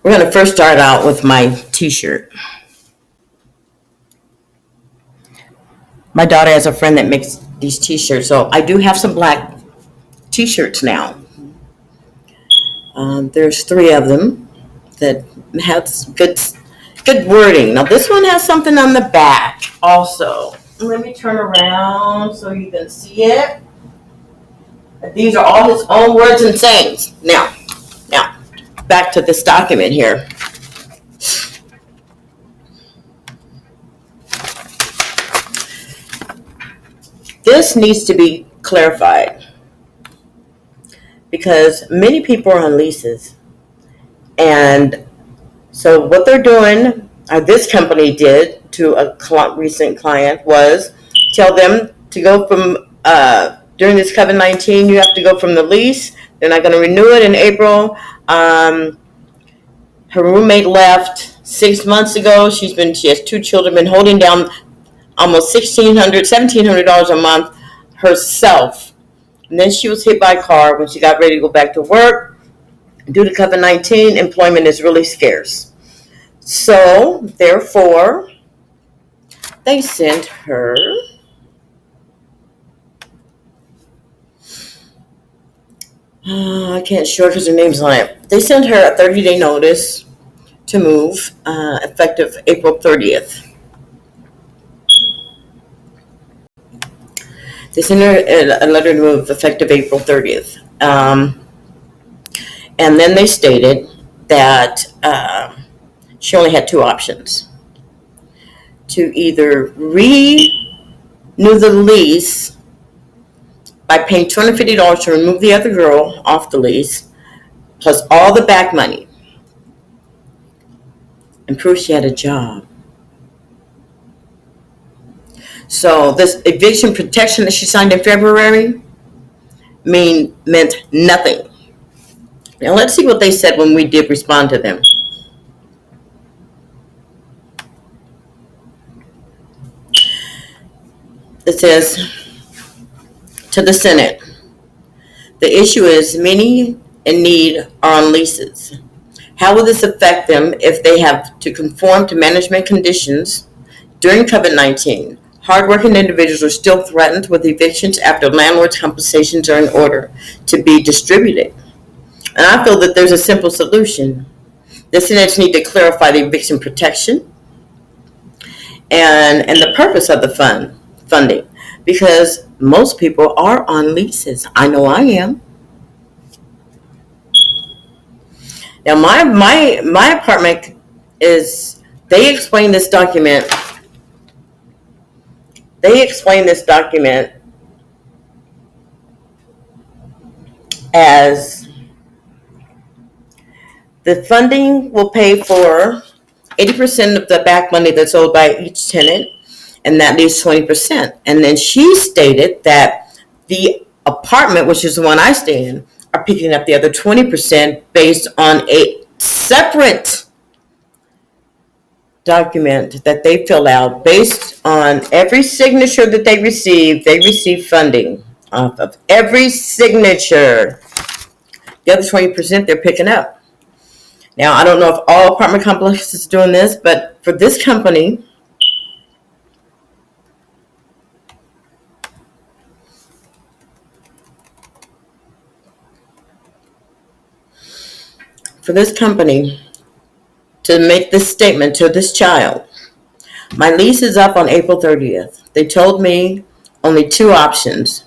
We're going to first start out with my t-shirt. My daughter has a friend that makes these t-shirts, so I do have some black t-shirts now. There's 3 of them that have good wording. Now this one has something on the back also. Let me turn around so you can see it. These are all his own words and sayings. Now, back to this document here. This needs to be clarified because many people are on leases. And so what they're doing, or this company did to a recent client, was tell them to go from, during this COVID-19, you have to go from the lease. They're not going to renew it in April. Her roommate left 6 months ago. She has 2 children, been holding down almost $1,700 a month herself. And then she was hit by a car when she got ready to go back to work. Due to COVID-19, employment is really scarce. So, therefore, they sent her I can't show because her name's on it. They sent her a 30-day notice to move, effective April 30th. They sent her a letter to move effective April 30th. And then they stated that she only had 2 options. To either renew the lease by paying $250 to remove the other girl off the lease, plus all the back money, and prove she had a job. So this eviction protection that she signed in February meant nothing. Now let's see what they said when we did respond to them. It says, to the Senate, the issue is many in need are on leases. How will this affect them if they have to conform to management conditions during COVID-19? Hardworking individuals are still threatened with evictions after landlords' compensations are in order to be distributed. And I feel that there's a simple solution. The Senate need to clarify the eviction protection and the purpose of the funding, because most people are on leases. I know I am. Now my apartment is, they explain this document as the funding will pay for 80% of the back money that's owed by each tenant, and that leaves 20%. And then she stated that the apartment, which is the one I stay in, are picking up the other 20% based on a separate document that they fill out. Based on every signature that they receive funding off of every signature. The other 20% they're picking up. Now, I don't know if all apartment complexes are doing this, but for this company, to make this statement to this child, my lease is up on April 30th. They told me only 2 options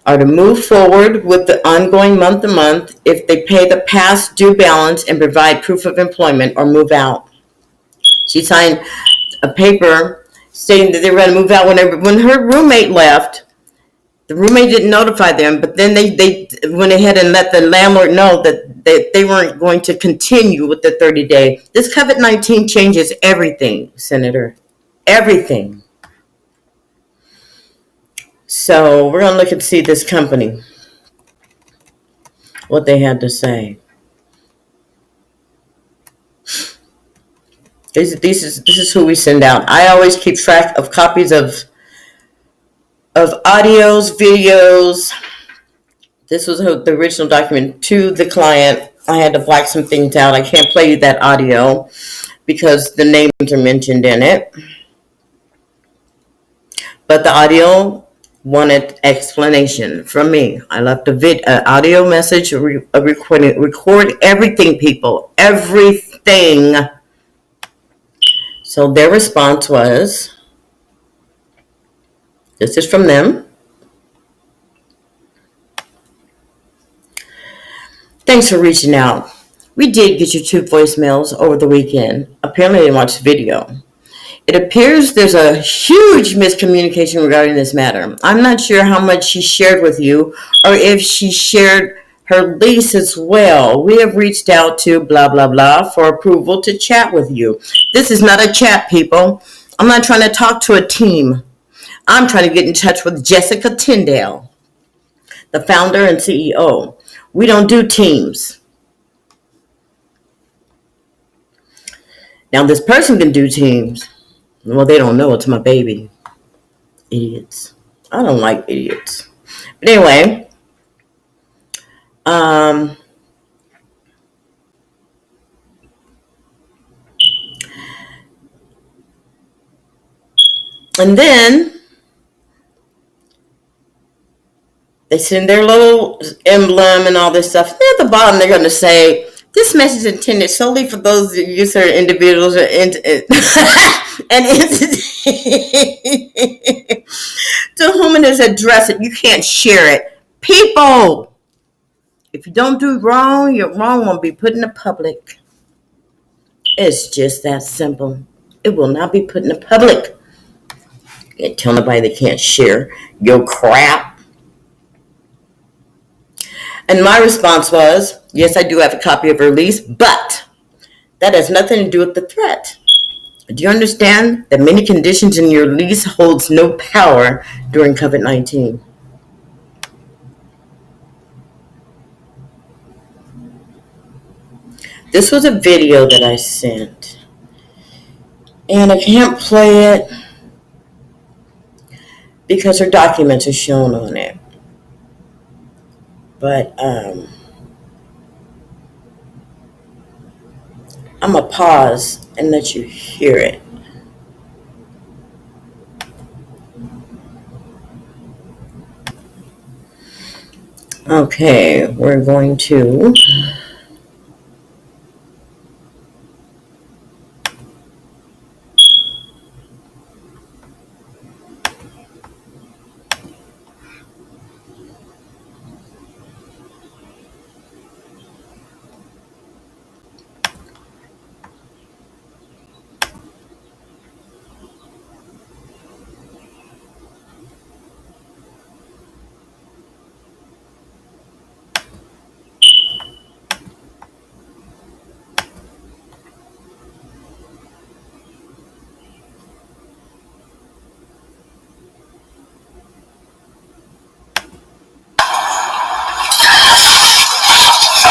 are to move forward with the ongoing month-to-month if they pay the past due balance and provide proof of employment, or move out. She signed a paper stating that they were going to move out when her roommate left. The roommate didn't notify them, but then they went ahead and let the landlord know that they weren't going to continue with the 30-day. This COVID-19 changes everything, Senator. Everything. So we're going to look and see this company, what they had to say. This is who we send out. I always keep track of copies of audios, videos. This was the original document to the client I had to black some things out. I can't play you that audio because the names are mentioned in it. But the audio wanted explanation from me. I left a audio message, a recording, record everything, people, everything. So their response was, this is from them. Thanks for reaching out. We did get your 2 voicemails over the weekend. Apparently they watched the video. It appears there's a huge miscommunication regarding this matter. I'm not sure how much she shared with you or if she shared her lease as well. We have reached out to blah, blah, blah for approval to chat with you. This is not a chat, people. I'm not trying to talk to a team. I'm trying to get in touch with Jessica Tyndale, the founder and CEO. We don't do teams. Now, this person can do teams. Well, they don't know it's my baby. Idiots. I don't like idiots. But anyway, and then they send their little emblem and all this stuff. And at the bottom, they're going to say, this message is intended solely for those user individuals and entities to whom it is addressed. You can't share it. People, if you don't do wrong, your wrong won't be put in the public. It's just that simple. It will not be put in the public. You can't tell nobody they can't share your crap. And my response was, yes, I do have a copy of her lease, but that has nothing to do with the threat. Do you understand that many conditions in your lease holds no power during COVID-19? This was a video that I sent, and I can't play it because her documents are shown on it. But I'm going to pause and let you hear it. Okay, we're going to...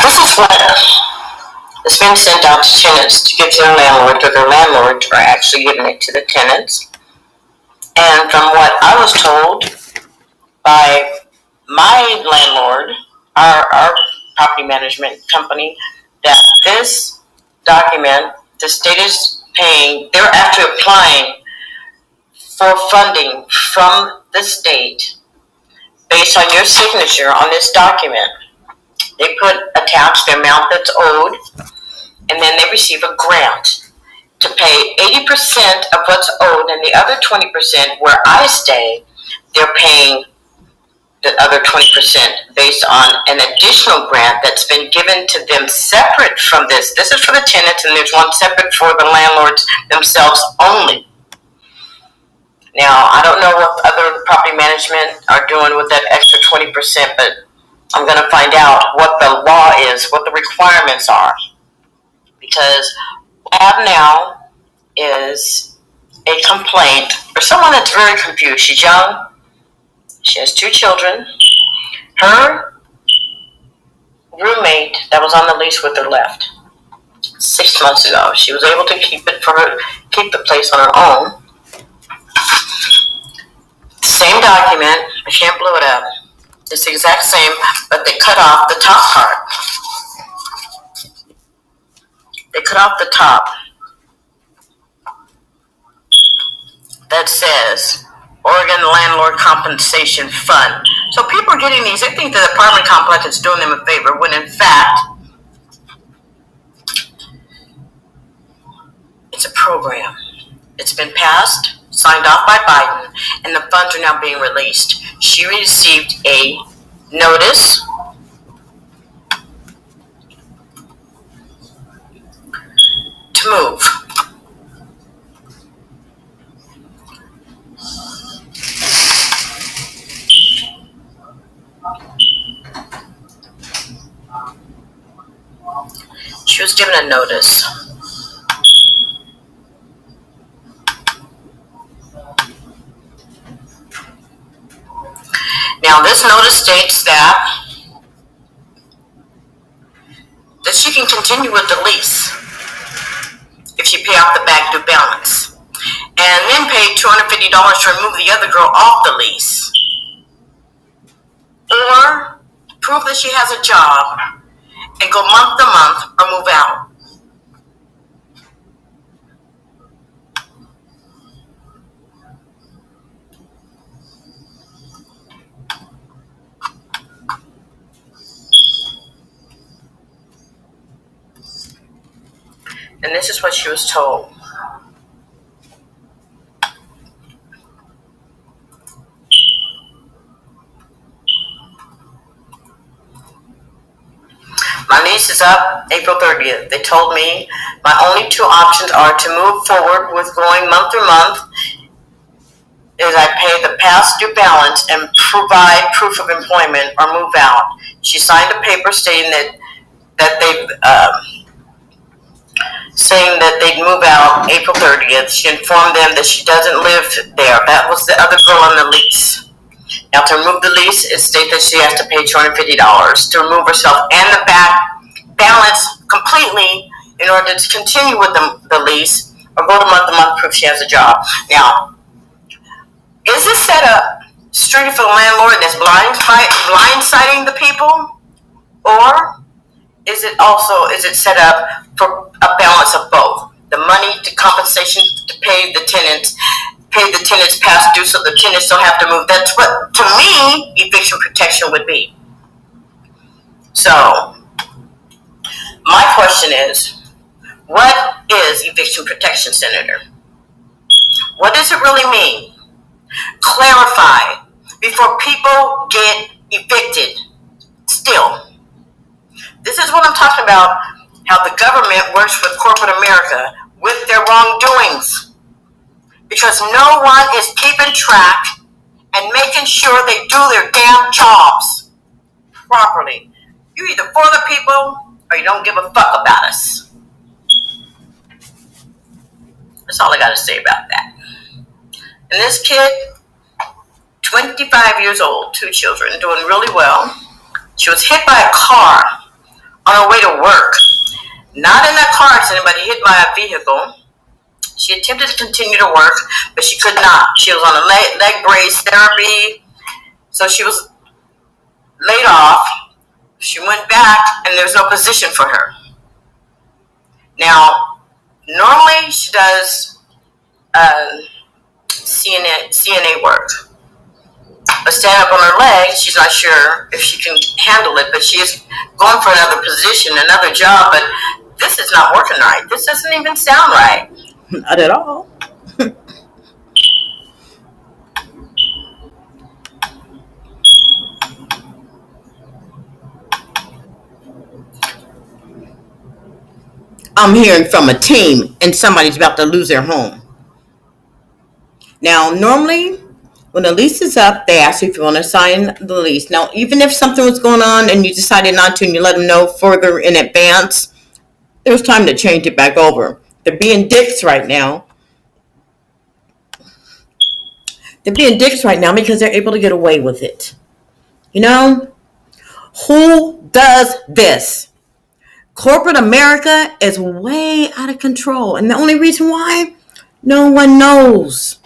This is what is being sent out to tenants to give their landlord, or their landlords are actually giving it to the tenants. And from what I was told by my landlord, our property management company, that this document, the state is paying, they're actually applying for funding from the state based on your signature on this document. They attach the amount that's owed, and then they receive a grant to pay 80% of what's owed, and the other 20%, where I stay, they're paying the other 20% based on an additional grant that's been given to them separate from this. This is for the tenants, and there's one separate for the landlords themselves only. Now, I don't know what other property management are doing with that extra 20%, but I'm going to find out what the law is, what the requirements are. Because what I have now is a complaint for someone that's very confused. She's young. She has 2 children. Her roommate that was on the lease with her left 6 months ago. She was able to keep the place on her own. Same document. I can't blow it up. It's the exact same, but they cut off the top part. cut off the top that says Oregon Landlord Compensation Fund. So people are getting these. They think the apartment complex is doing them a favor, when in fact it's a program. It's been passed, signed off by Biden, and the funds are now being released. She received a notice to move. She was given a notice. Now, this notice states that she can continue with the lease if she pay off the back due balance, and then pay $250 to remove the other girl off the lease, or prove that she has a job and go month to month or move out. And this is what she was told. My lease is up April 30th. They told me my only two options are to move forward with going month to month is I pay the past due balance and provide proof of employment, or move out. She signed a paper stating that they'd move out April 30th. She informed them that she doesn't live there. That was the other girl on the lease. Now, to remove the lease, it states that she has to pay $250 to remove herself and the back balance completely in order to continue with the lease, or go to month proof she has a job. Now, is this set up strictly for the landlord that's blindsiding the people, or is it set up for a balance of both? The money to compensation to pay the tenants past due, so the tenants don't have to move. That's what, to me, eviction protection would be. So, my question is, what is eviction protection, Senator? What does it really mean? Clarify before people get evicted. Still, this is what I'm talking about, how the government works with corporate America with their wrongdoings. Because no one is keeping track and making sure they do their damn jobs properly. You're either for the people or you don't give a fuck about us. That's all I got to say about that. And this kid, 25 years old, 2 children, doing really well. She was hit by a car on her way to work. Not in that car accident, but hit by a vehicle. She attempted to continue to work, but she could not. She was on a leg brace therapy, so she was laid off. She went back, and there's no position for her. Now, normally she does CNA work. But stand up on her legs, she's not sure if she can handle it, but she is going for another position, another job, but this is not working right. This doesn't even sound right. Not at all. I'm hearing from a team and somebody's about to lose their home. Now, normally, when the lease is up, they ask you if you want to sign the lease. Now, even if something was going on and you decided not to and you let them know further in advance, there's time to change it back over. They're being dicks right now. They're being dicks right now because they're able to get away with it. You know? Who does this? Corporate America is way out of control. And the only reason why? No one knows.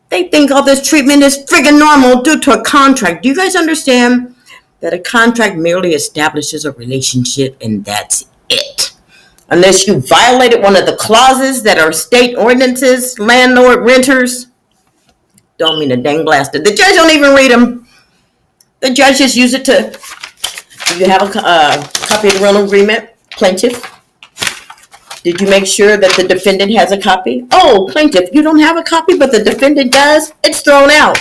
They think all this treatment is friggin' normal due to a contract. Do you guys understand that a contract merely establishes a relationship and that's it? unless you violated one of the clauses that are state ordinances, landlord, renters. Don't mean a dang blasted. The judge don't even read them. The judge just use it to, do you have a copy of the rental agreement, plaintiff? Did you make sure that the defendant has a copy? Oh, plaintiff, you don't have a copy, but the defendant does? It's thrown out.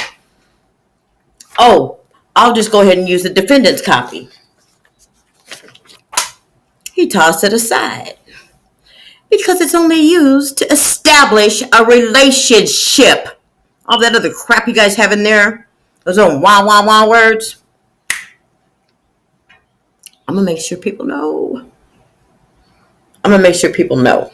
Oh, I'll just go ahead and use the defendant's copy. He tossed it aside because it's only used to establish a relationship. All that other crap you guys have in there, those little wah wah wah words. I'm gonna make sure people know. I'm gonna make sure people know.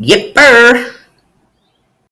Yipper.